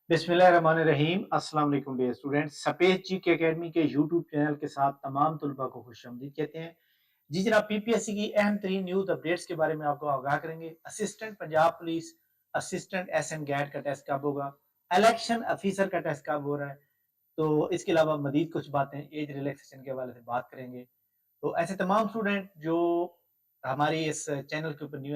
बिस्मिल्लाहिर्रहमानिर्रहीम। अस्सलाम वालेकुम डियर स्टूडेंट्स। सफेद जी के एकेडमी के यूट्यूब चैनल के साथ तमाम तलबा को खुशामदीद कहते हैं। जी जनाब, पीपीएससी की अहम तरीन न्यूज अपडेट्स के बारे में आपको आगाह करेंगे। असिस्टेंट पंजाब पुलिस असिस्टेंट एसएन गैट का टेस्ट कब होगा, इलेक्शन ऑफिसर का टेस्ट कब हो रहा है, तो इसके अलावा मजीद कुछ बातें एज रिलैक्सेशन के हवाले से बात करेंगे। तो ऐसे तमाम स्टूडेंट जो हमारी इस चैनल के ऊपर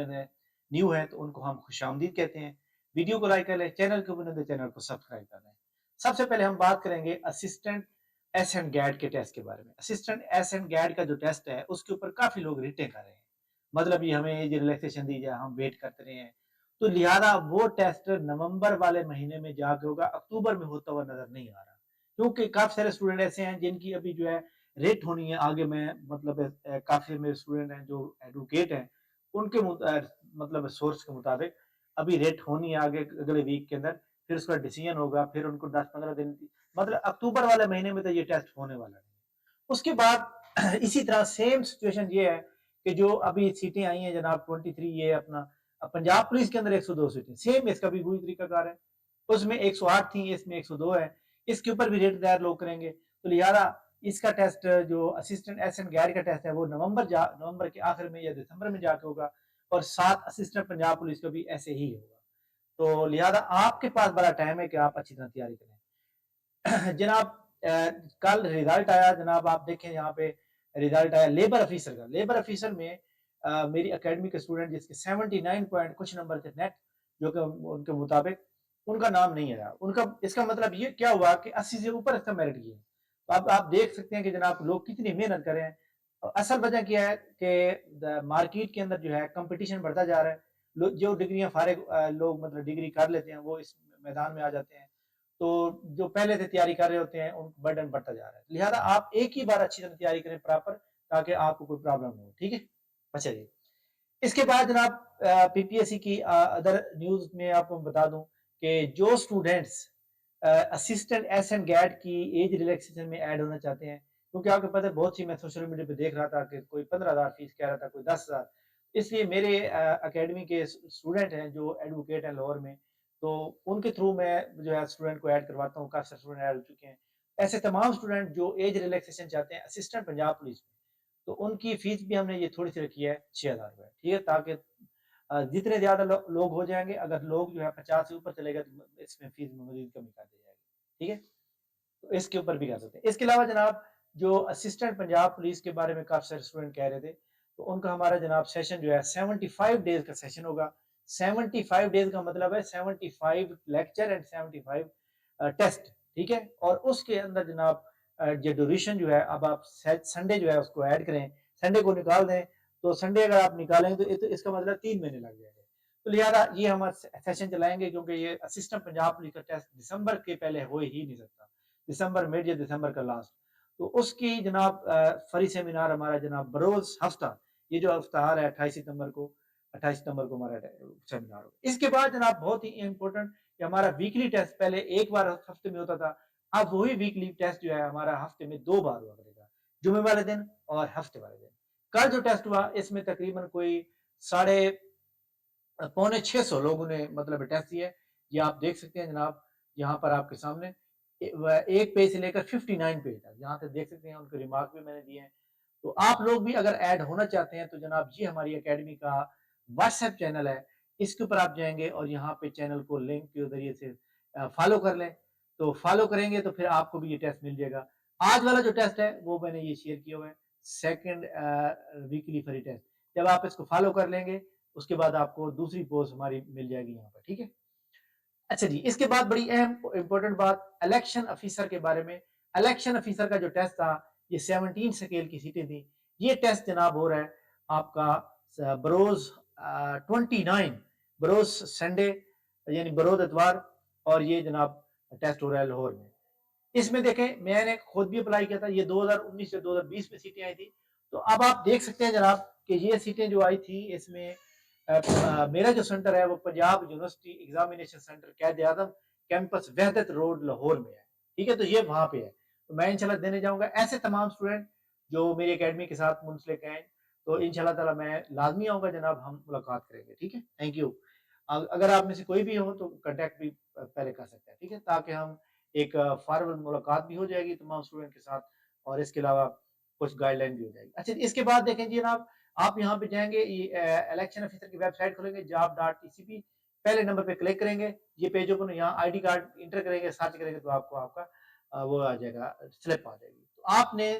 न्यू है तो उनको हम खुशामदीद कहते हैं। वीडियो को लाइक कर लें, चैनल के ऊपर तो चैनल को सब्सक्राइब कर लें। सबसे पहले हम बात करेंगे असिस्टेंट एस एंड गैड के टेस्ट के बारे में। असिस्टेंट एस एंड गैड का जो टेस्ट है उसके ऊपर काफी लोग रिटें कर रहे हैं, मतलब ये हमें एज रिलैक्सेशन दी जाए, हम वेट करते रहे हैं। तो लिहाजा वो टेस्ट नवंबर वाले महीने में जाके होगा, अक्टूबर में होता हुआ नजर नहीं आ रहा, क्योंकि काफी सारे स्टूडेंट ऐसे हैं जिनकी अभी जो है रेट होनी है आगे में। मतलब काफी मेरे स्टूडेंट हैं जो एडवोकेट हैं, उनके मतलब सोर्स के मुताबिक अभी रेट होनी है आगे अगले वीक के अंदर, फिर उसका डिसीजन होगा, फिर उनको 10-15 दिन मतलब अक्टूबर वाले महीने में तो ये टेस्ट होने वाला नहीं। उसके बाद इसी तरह सेम सिचुएशन ये है कि जो अभी सीटें आई हैं जनाब 23, ये अपना पंजाब पुलिस के अंदर 102 सीटें, सेम इसका भी वही तरीका कार है। उसमें 108 थी, इसमें 102 है। इसके ऊपर भी रेट दायर लोग करेंगे, तो लिहाजा इसका टेस्ट जो असिस्टेंट एस एंड गैर का टेस्ट है वो नवंबर के आखिर में या दिसंबर में जाके होगा, और 7 असिस्टेंट पंजाब पुलिस का भी ऐसे ही होगा। तो लिहाजा आपके पास बड़ा टाइम है कि आप अच्छी तरह तैयारी करें। जनाब कल रिजल्ट आया जनाब, आप देखें यहाँ पे रिजल्ट आया लेबर ऑफिसर का। लेबर ऑफिसर में मेरी अकेडमी के स्टूडेंट जिसके 79 पॉइंट कुछ नंबर थे नेट, जो कि उनके मुताबिक उनका नाम नहीं आया। उनका इसका मतलब ये क्या हुआ कि 80 से ऊपर इसका मेरिट किया। तो अब आप देख सकते हैं कि जनाब लोग कितनी मेहनत कर रहे हैं। असल वजह क्या है कि मार्केट के अंदर जो है कंपटीशन बढ़ता जा रहा है। जो डिग्रियां फारिग लोग मतलब डिग्री कर लेते हैं वो इस मैदान में आ जाते हैं, तो जो पहले से तैयारी कर रहे होते हैं उनको बर्डन बढ़ता जा रहा है। लिहाजा आप एक ही बार अच्छी तरह तैयारी करें प्रॉपर, ताकि आपको कोई प्रॉब्लम ना हो। ठीक है, अच्छा जी। इसके बाद जनाब पीपीएससी की अदर न्यूज में आपको बता दूं कि जो स्टूडेंट्स असिस्टेंट एस एंड गैड की एज रिलैक्सेशन में ऐड होना चाहते हैं, क्योंकि आपको पता है बहुत सी मैं सोशल मीडिया पे देख रहा था कि कोई 15,000 फीस कह रहा था, कोई 10,000। इसलिए मेरे अकेडमी के स्टूडेंट हैं जो एडवोकेट हैं लाहौर में, तो उनके थ्रू मैं जो है स्टूडेंट को ऐड करवाता हूँ। काफी स्टूडेंट ऐड हो चुके हैं। ऐसे तमाम स्टूडेंट जो एज रिलैक्सेशन चाहते हैं असिस्टेंट पंजाब पुलिस में, तो उनकी फीस भी हमने ये थोड़ी सी रखी है 6,000 रुपए। ठीक है, ताकि जितने ज्यादा लोग हो जाएंगे, अगर लोग जो है 50 से ऊपर चले गए तो इसमें फीस में मजीद कमी कर दी जाएगी। ठीक है, तो इसके ऊपर भी कर सकते हैं। इसके अलावा जनाब जो असिस्टेंट पंजाब पुलिस के बारे में काफी सारे स्टूडेंट कह रहे थे, तो उनका हमारा जनाब सेशन जो है 75 डेज का सेशन होगा। 75 डेज का मतलब है 75 लेक्चर एंड 75 टेस्ट। ठीक है, और उसके अंदर जनाब जो ड्यूरेशन जो है, अब आप संडे जो है उसको ऐड करें, संडे को निकाल दें, तो संडे अगर आप निकालें तो इसका मतलब 3 महीने लग जाएंगे। तो लिहाजा ये हम सेशन चलाएंगे, क्योंकि ये असिस्टेंट पंजाब पुलिस का टेस्ट दिसंबर के पहले हो ही नहीं सकता, दिसंबर मिड या दिसंबर का लास्ट। तो उसकी जनाब फ्री सेमिनार हमारा जनाब बरोज हफ्ता, ये जो हफ्तार है 28 सितंबर को हमारा सेमिनार होगा। इसके बाद जनाब बहुत ही इंपॉर्टेंट कि हमारा वीकली टेस्ट पहले एक बार हफ्ते में होता था, अब वही वीकली टेस्ट जो है हमारा हफ्ते में 2 बार हुआ करेगा, जुमे वाले दिन और हफ्ते वाले दिन। कल जो टेस्ट हुआ इसमें तकरीबन कोई साढ़े पौने 600 लोगों ने मतलब टेस्ट दिया है। ये आप देख सकते हैं जनाब, यहाँ पर आपके सामने एक पेज से लेकर 59 पेज तक, यहाँ से देख सकते हैं। उनके रिमार्क भी मैंने दिए हैं। तो आप लोग भी अगर ऐड होना चाहते हैं तो जनाब ये हमारी एकेडमी का व्हाट्सएप चैनल है, इसके ऊपर आप जाएंगे और यहाँ पे चैनल को लिंक के जरिए से फॉलो कर लें। तो फॉलो करेंगे तो फिर आपको भी ये टेस्ट मिल जाएगा। आज वाला जो टेस्ट है वो मैंने ये शेयर किया हुआ है, सेकेंड वीकली फ्री टेस्ट। जब आप इसको फॉलो कर लेंगे उसके बाद आपको दूसरी पोस्ट हमारी मिल जाएगी यहाँ पर। ठीक है, अच्छा जी। इसके बाद बड़ी अहम इंपॉर्टेंट बात इलेक्शन ऑफिसर के बारे में। इलेक्शन ऑफिसर का जो टेस्ट था ये 17 स्केल की सीटें थी। ये टेस्ट जनाब हो रहा है आपका बरोज 29 बरोज संडे यानी बरोज इतवार, और ये जनाब टेस्ट हो रहा है लाहौर में। इसमें देखें मैंने खुद भी अप्लाई किया था, ये 2019 से 2020 में सीटें आई थी। तो अब आप देख सकते हैं जनाब कि ये सीटें जो आई थी इसमें मेरा जो सेंटर है वो पंजाब यूनिवर्सिटी एग्जामिनेशन सेंटर कैद आजम कैंपस वहदत रोड लाहौर में है। ठीक है, तो ये वहां पे है, तो मैं इंशाल्लाह देने जाऊंगा। ऐसे तमाम स्टूडेंट जो मेरी एकेडमी के साथ मुंसलिक हैं, तो इंशाल्लाह ताला मैं लाजमी आऊंगा जनाब, हम मुलाकात करेंगे। ठीक है, थैंक यू। اگر آپ میں سے کوئی بھی ہو تو کنٹیکٹ بھی پہلے کر سکتے ہیں، ٹھیک ہے، تاکہ ہم ایک فارورڈ ملاقات بھی ہو جائے گی تمام اسٹوڈنٹ کے ساتھ، اور اس کے علاوہ کچھ گائیڈ لائن بھی ہو جائے گی۔ اچھا اس کے بعد دیکھیں جی جناب، آپ یہاں پہ جائیں گے، الیکشن آفیسر کی ویب سائٹ کھولیں گے job.tcp، پہلے نمبر پہ کلک کریں گے، یہ پیج اوپن، یہاں آئی ڈی کارڈ انٹر کریں گے، سرچ کریں گے تو آپ کو آپ کا وہ آ جائے گا، سلپ آ جائے گی۔ تو آپ نے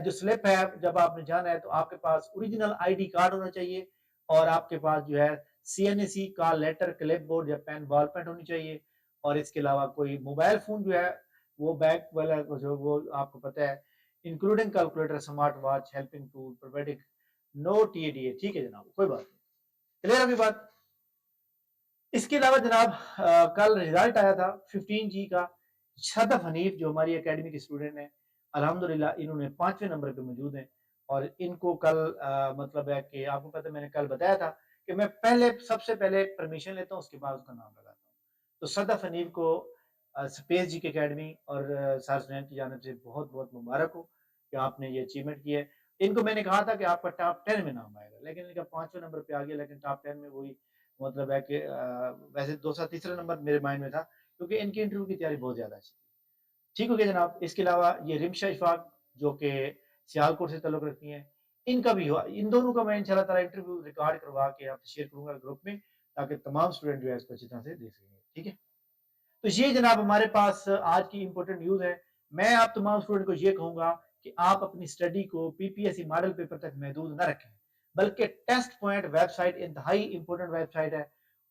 جو سلپ ہے جب آپ نے جانا ہے تو آپ کے پاس اوریجنل آئی ڈی کارڈ ہونا چاہیے، اور آپ کے پاس جو ہے سی این ای سی کا لیٹر، کلپ بورڈ یا پین، بال پینٹ ہونی چاہیے، اور اس کے علاوہ کوئی موبائل فون جو ہے وہ بیک والا جو وہ آپ کو پتہ ہے، including calculator, smart watch, helping tool, providing no T A D A, ٹھیک ہے جناب، کوئی بات نہیں، کلیئر ابھی بات۔ اس کے علاوہ جناب کل ریزلٹ آیا تھا 15G کا، شدف حنیف جو ہماری اکیڈمی کے اسٹوڈنٹ ہیں، الحمدللہ انہوں نے 5ویں نمبر پہ موجود ہیں، اور ان کو کل مطلب ہے کہ آپ کو پتہ میں نے کل بتایا تھا کہ میں سب سے پہلے پرمیشن لیتا ہوں، اس کے بعد اس کا نام لگاتا ہوں۔ تو صدف حنیف کو سپیس جی کے اکیڈمی اور سر سنین کی جانب سے بہت بہت مبارک ہو کہ آپ نے یہ اچیومنٹ کی ہے۔ ان کو میں نے کہا تھا کہ آپ کا ٹاپ 10 میں نام آئے گا، لیکن ان کا 5ویں نمبر پہ آ گیا، لیکن ٹاپ 10 میں وہی مطلب ہے کہ ویسے دوسرا تیسرا نمبر میرے مائنڈ میں تھا، کیونکہ ان کی انٹرویو کی تیاری بہت زیادہ اچھی تھی۔ ٹھیک ہو گیا جناب۔ اس کے علاوہ یہ رمشا اشفاق جو کہ سیالکوٹ سے تعلق رکھتی ہیں، ان کا بھی ہوا، ان دونوں کا میں انشاءاللہ تعالیٰ انٹرویو ریکارڈ کروا کے آپ سے شیئر کروں گا گروپ میں، تاکہ تمام اسٹوڈنٹ جو ہے اس کو اچھی طرح سے دیکھ سکیں گے، ٹھیک ہے۔ تو یہ جناب ہمارے پاس آج کی امپورٹنٹ نیوز ہے۔ میں آپ تمام اسٹوڈنٹ کو یہ کہوں گا کہ آپ اپنی اسٹڈی کو P P S C model paper تک محدود نہ رکھیں، بلکہ ٹیسٹ پوائنٹ ویب سائٹ انتہائی امپورٹنٹ ویب سائٹ ہے،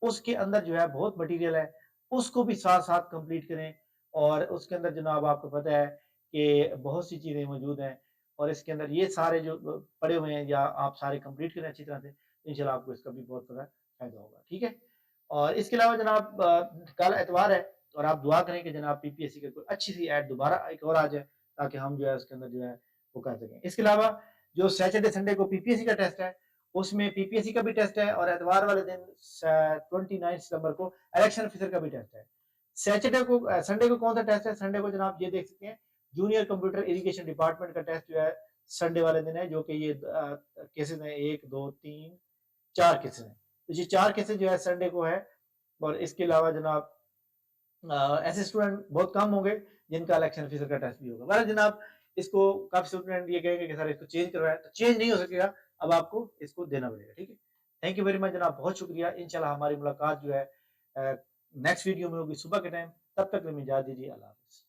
اس کے اندر جو ہے بہت مٹیریل ہے، اس کو بھی ساتھ ساتھ کمپلیٹ کریں، اور اس کے اندر جناب آپ کو پتہ ہے کہ بہت سی چیزیں موجود ہیں، اور اس کے اندر یہ سارے جو پڑے ہوئے ہیں یا آپ سارے کمپلیٹ کریں اچھی طرح سے، انشاءاللہ آپ کو اس کا بھی بہت بڑا فائدہ ہوگا، ٹھیک ہے۔ اور اس کے علاوہ جناب کل اتوار ہے، اور آپ دعا کریں کہ جناب پی پی ایس سی کا کوئی اچھی سی ایڈ دوبارہ ایک اور آ جائے، تاکہ ہم جو ہے اس کے اندر جو ہے وہ کر سکیں۔ اس کے علاوہ جو سیٹرڈے سنڈے کو پی پی ایس سی کا ٹیسٹ ہے، اس میں پی پی ایس سی کا بھی ٹیسٹ ہے، اور اتوار والے دن 29 ستمبر کو الیکشن آفیسر کا بھی ٹیسٹ ہے۔ سیٹرڈے کو سنڈے کو کون سا ٹیسٹ ہے؟ سنڈے کو جناب یہ دیکھ سکتے ہیں، جونیئر کمپیوٹر ایجوکیشن ڈپارٹمنٹ کا ٹیسٹ جو ہے سنڈے والے دن ہے، جو کہ یہ کیسز ہیں 1 2 3 4 کیسز ہیں، تو یہ 4 کیسز جو ہے سنڈے کو ہے۔ اور اس کے علاوہ جناب ایسے اسٹوڈنٹ بہت کم ہوں گے جن کا الیکشن آفیسر کا ٹیسٹ بھی ہوگا۔ بہرحال جناب اس کو کافی اسٹوڈنٹ یہ کہیں گے کہ سر اس کو چینج کروائے، تو چینج نہیں ہو سکے گا، اب آپ کو اس کو دینا پڑے گا، ٹھیک ہے۔ تھینک یو ویری مچ جناب، بہت شکریہ۔ انشاءاللہ ہماری ملاقات جو ہے نیکسٹ ویڈیو میں ہوگی صبح کے ٹائم، تب تک ہمیں اجازت دیجیے، اللہ حافظ۔